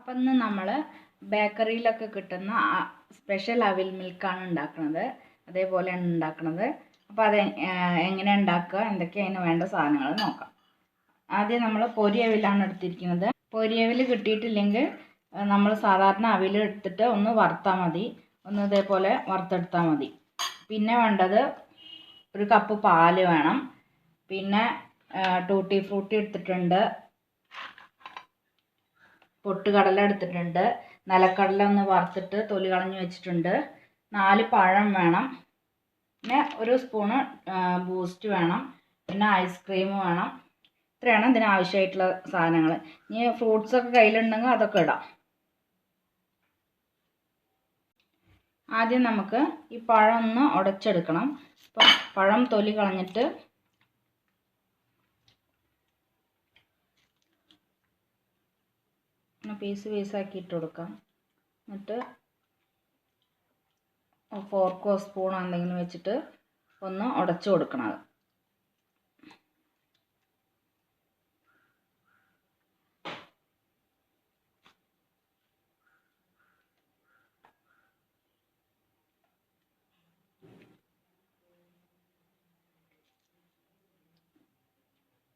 അപ്പം ഇന്ന് നമ്മൾ ബേക്കറിയിലൊക്കെ കിട്ടുന്ന സ്പെഷ്യൽ അവിൽ മിൽക്കാണ് ഉണ്ടാക്കുന്നത്. അതേപോലെയാണ് ഉണ്ടാക്കുന്നത്. അപ്പോൾ അത് എങ്ങനെ ഉണ്ടാക്കുക, എന്തൊക്കെയാണ് അതിന് വേണ്ട സാധനങ്ങൾ നോക്കാം. ആദ്യം നമ്മൾ പൊരി അവിലാണ് എടുത്തിരിക്കുന്നത്. പൊരി അവിൽ കിട്ടിയിട്ടില്ലെങ്കിൽ നമ്മൾ സാധാരണ അവിൽ എടുത്തിട്ട് ഒന്ന് വറുത്താൽ മതി. ഒന്ന് ഇതേപോലെ വറുത്തെടുത്താൽ മതി. പിന്നെ വേണ്ടത് ഒരു കപ്പ് പാല് വേണം. പിന്നെ ടൂട്ടി ഫ്രൂട്ടി എടുത്തിട്ടുണ്ട്, പൊട്ടുകടല എടുത്തിട്ടുണ്ട്, നിലക്കടല ഒന്ന് വറുത്തിട്ട് തൊലി കളഞ്ഞ് വെച്ചിട്ടുണ്ട്, 4 പഴം വേണം, പിന്നെ ഒരു സ്പൂണ് ബൂസ്റ്റ് വേണം, പിന്നെ ഐസ്ക്രീം വേണം. ഇത്രയാണ് ഇതിന് ആവശ്യമായിട്ടുള്ള സാധനങ്ങൾ. ഇനി ഫ്രൂട്ട്സൊക്കെ കയ്യിലുണ്ടെങ്കിൽ അതൊക്കെ ഇടാം. ആദ്യം നമുക്ക് ഈ പഴം ഒന്ന് ഉടച്ചെടുക്കണം. അപ്പം പഴം തൊലി കളഞ്ഞിട്ട് പീസ് പീസാക്കി ഇട്ട് കൊടുക്കാം. എന്നിട്ട് ഫോർക്കോ സ്പൂണോ എന്തെങ്കിലും വെച്ചിട്ട് ഒന്ന് ഉടച്ചു കൊടുക്കണം.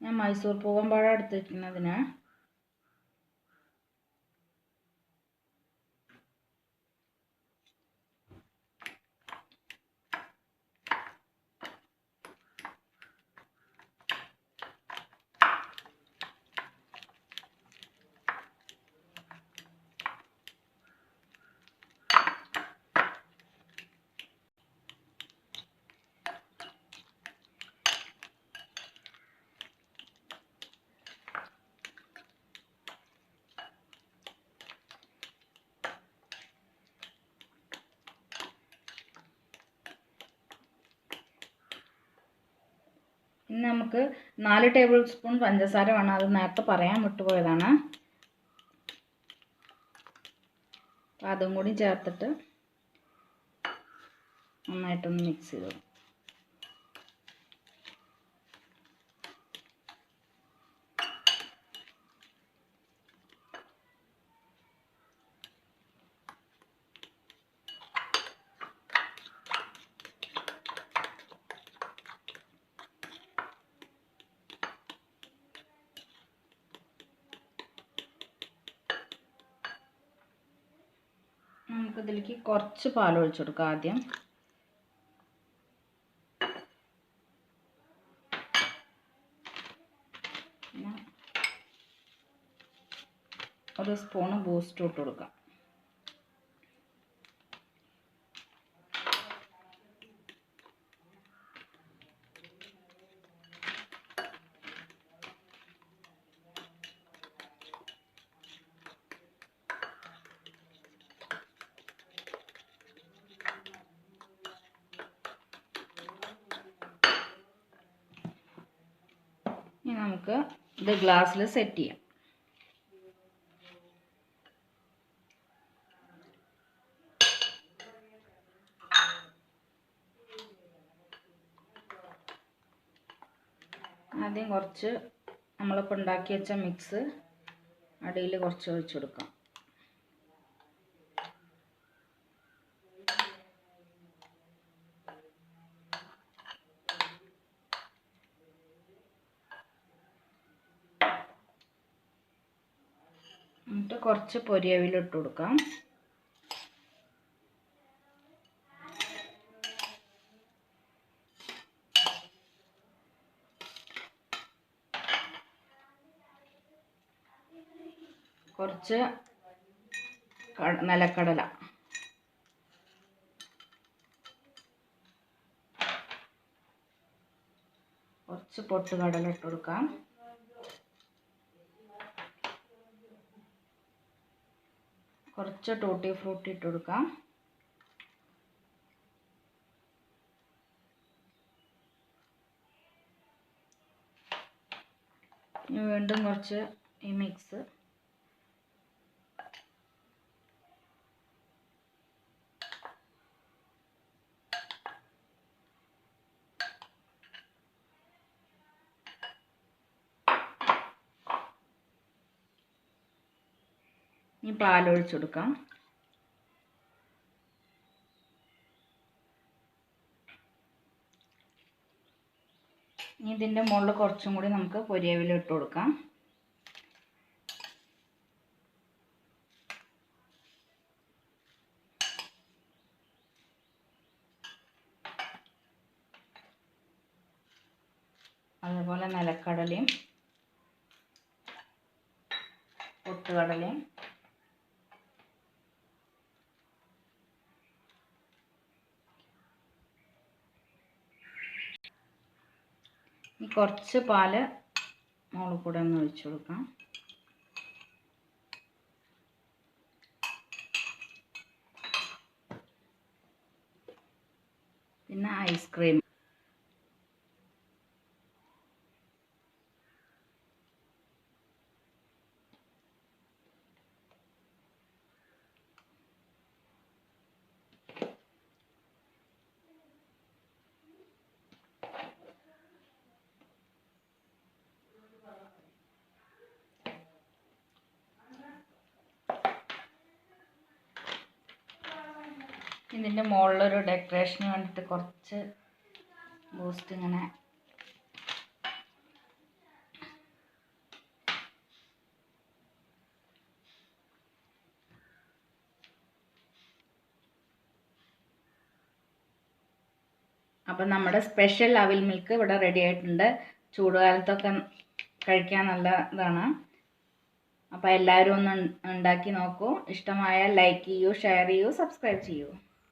ഞാൻ മൈസൂർ പൂവമ്പഴം എടുത്തിരിക്കുന്നതിന് ഇനി നമുക്ക് 4 ടേബിൾ സ്പൂൺ പഞ്ചസാര വേണം. അത് നേരത്തെ പറയാൻ വിട്ടുപോയതാണ്. അപ്പം അതും കൂടി ചേർത്തിട്ട് നന്നായിട്ടൊന്ന് മിക്സ് ചെയ്തു. നമുക്കിതിലേക്ക് കുറച്ച് പാൽ ഒഴിച്ചു കൊടുക്കാം. ആദ്യം പിന്നെ ഒരു സ്പൂണ് ബൂസ്റ്റ് ഇട്ട് കൊടുക്കാം. ഇനി നമുക്ക് ഇത് ഗ്ലാസ്സിൽ സെറ്റ് ചെയ്യാം. ആദ്യം കുറച്ച് നമ്മളിപ്പോൾ ഉണ്ടാക്കി വെച്ച മിക്സ് അടിയിൽ കുറച്ച് ഒഴിച്ചു കൊടുക്കാം. എന്നിട്ട് കുറച്ച് പൊരിയവിൽ ഇട്ട് കൊടുക്കാം. കുറച്ച് നിലക്കടല, കുറച്ച് പൊട്ടുകടല ഇട്ട് കൊടുക്കാം. കുറച്ച് ടൂട്ടി ഫ്രൂട്ടി ഇട്ട് കൊടുക്കാം. വീണ്ടും കുറച്ച് ഈ മിക്സ് ഇനി പാലൊഴിച്ചു കൊടുക്കാം. ഇനി ഇതിൻ്റെ മുകളിൽ കുറച്ചും കൂടി നമുക്ക് പൊരിയവില ഇട്ട് കൊടുക്കാം. അതേപോലെ നിലക്കടലയും പൊട്ടുകടലയും ഇനി കുറച്ച് പാല് മുകളിൽ കൂടെ ഒന്ന് ഒഴിച്ചു കൊടുക്കാം. പിന്നെ ഐസ്ക്രീം. ഇതിൻ്റെ മുകളിലൊരു ഡെക്കറേഷന് വേണ്ടിയിട്ട് കുറച്ച് ബൂസ്റ്റ് ഇങ്ങനെ അപ്പം നമ്മുടെ സ്പെഷ്യൽ അവിൽ മിൽക്ക് ഇവിടെ റെഡി ആയിട്ടുണ്ട്. ചൂടുകാലത്തൊക്കെ കഴിക്കാൻ നല്ല ഇതാണ്. അപ്പോൾ എല്ലാവരും ഒന്ന് ഉണ്ടാക്കി നോക്കൂ. ഇഷ്ടമായാൽ ലൈക്ക് ചെയ്യൂ, ഷെയർ ചെയ്യൂ, സബ്സ്ക്രൈബ് ചെയ്യൂ.